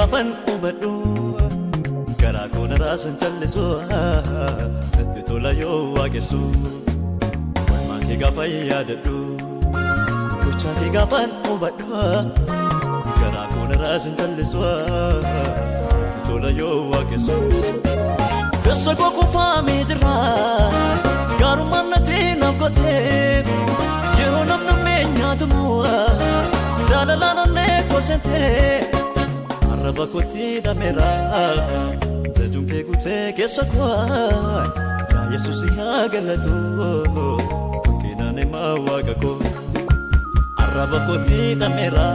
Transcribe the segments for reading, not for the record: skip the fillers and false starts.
gafan ubadhu gara koona raasan callisu itti tola yoo waaqessu walmaa kee gaafa yaadadhu gochaa kee gaafan ubadhu gara koona raasan callisu itti tola yoo waaqessu keessa koo kufaamee jira gaarummaan natti naaf godhee yeroo namni meenyaatumu jaalalaa nannee koosentee arraba kootti dhameera jajuun kee guutee keessa koo yaa Yesuus yaa galatu keenan himaa waaqa koo arraba kootti dhameera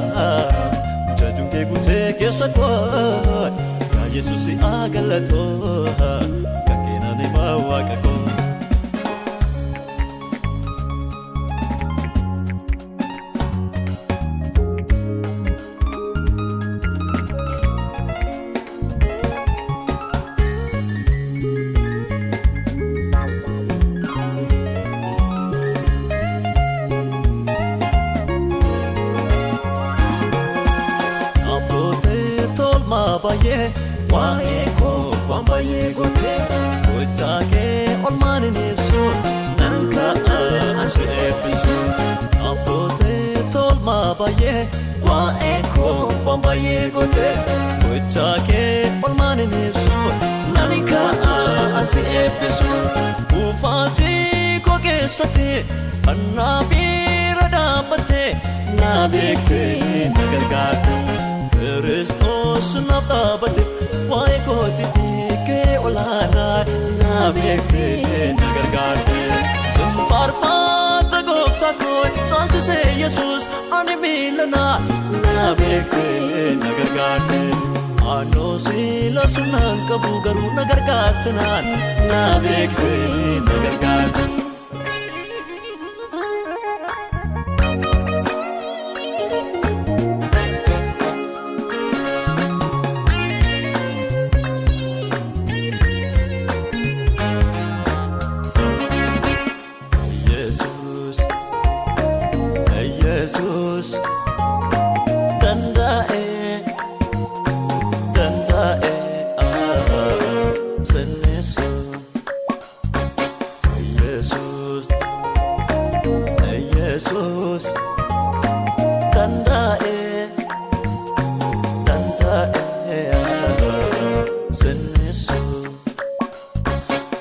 jajuun kee guutee keessa koo yaa Yesuus yaa galatu keenan himaa waaqa koo. Baye waeko kwambaye gote kutake olmani nipsu nanka ansepisu apote tolma baye waeko kwambaye gote kutake olmani nipsu nanka ansepisu ufati kokesate annabira dabate nabekte nagargatu Kristos nababate waeko dike olana nabekte nagargarte simparfata gofta ko sanse se Jesus animilana nabekte nagargarte ano sila sunan kabu garu nagargarte nabekte nagargarte Jesus dandae seneso Jesus dandae seneso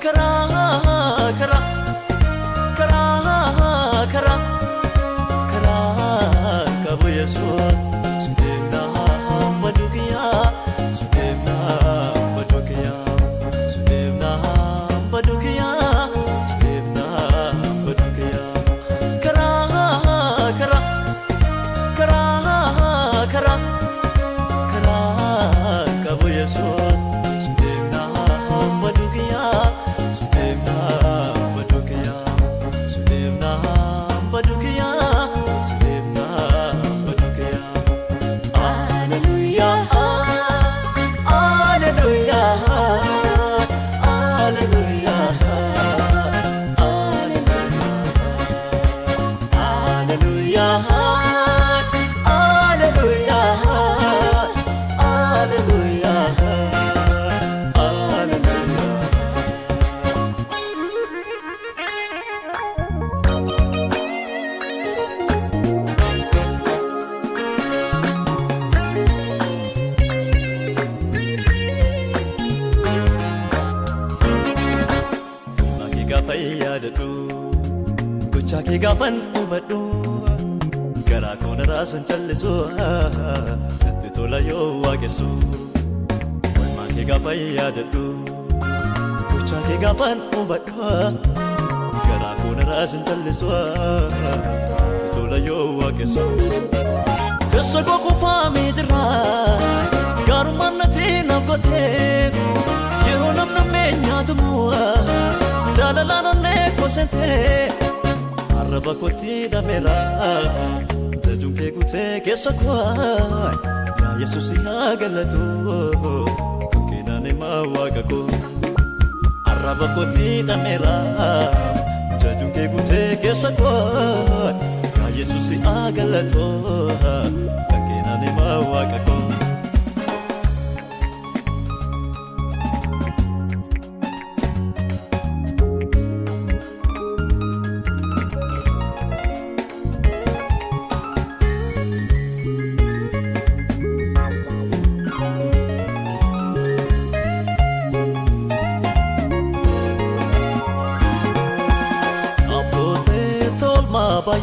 kara Kabu Yesus sudena badukia sudena badukia sudena badukia sudena badukia kara Kabu Yesus sudena badukia sudena badukia sudena badukia Fayyadadhu gochaa kee gaafan ubadhu gara koona raasan callisu itti tola yoo waaqessu walmaa kee gaafa yaadadhu gochaa kee gaafan ubadhu gara koona raasan callisu itti tola yoo waaqessu keessa koo kufaamee jira gaarummaan natti naaf godhee yeroo namni meenyaatumu jaalalaa nannee koosentee arraba kootti dhameera jajuun kee guutee keessa koo yaa Yesuus yaa galatu keenan himaa waaqa koo arraba kootti dhameera jajuun kee guutee keessa koo yaa Yesuus yaa galatu keenan himaa waaqa koo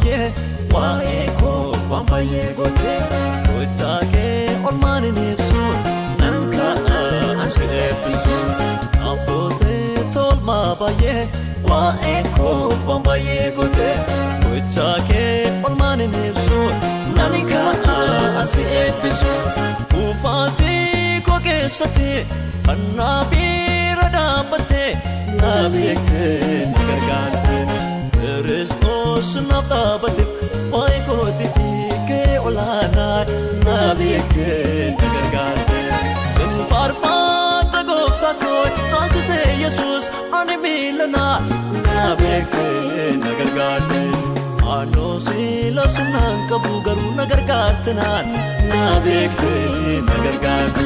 baay'ee waa'ee koo waan baay'ee gootee gochaa kee olmaan hin ibsu nan ka'a ansi eebbisu abbootee tolmaa baay'ee waa'ee koo waan baay'ee gootee gochaa kee olmaan hin ibsu nan ka'a ansi eebbisu ufaatii koo keessatti annaa bira dhaabbattee na beektee na gargaartee Kristos naaf dhaabbatte waa'ee kootii fi kee olaanaa na beektee na gargaartee sin faarfadha gooftaa koo caalchisee Yesuus ani miilanaa na beektee na gargaartee anoo siila sumnaan qabu garuu na gargaarte naan na beektee na gargaarte.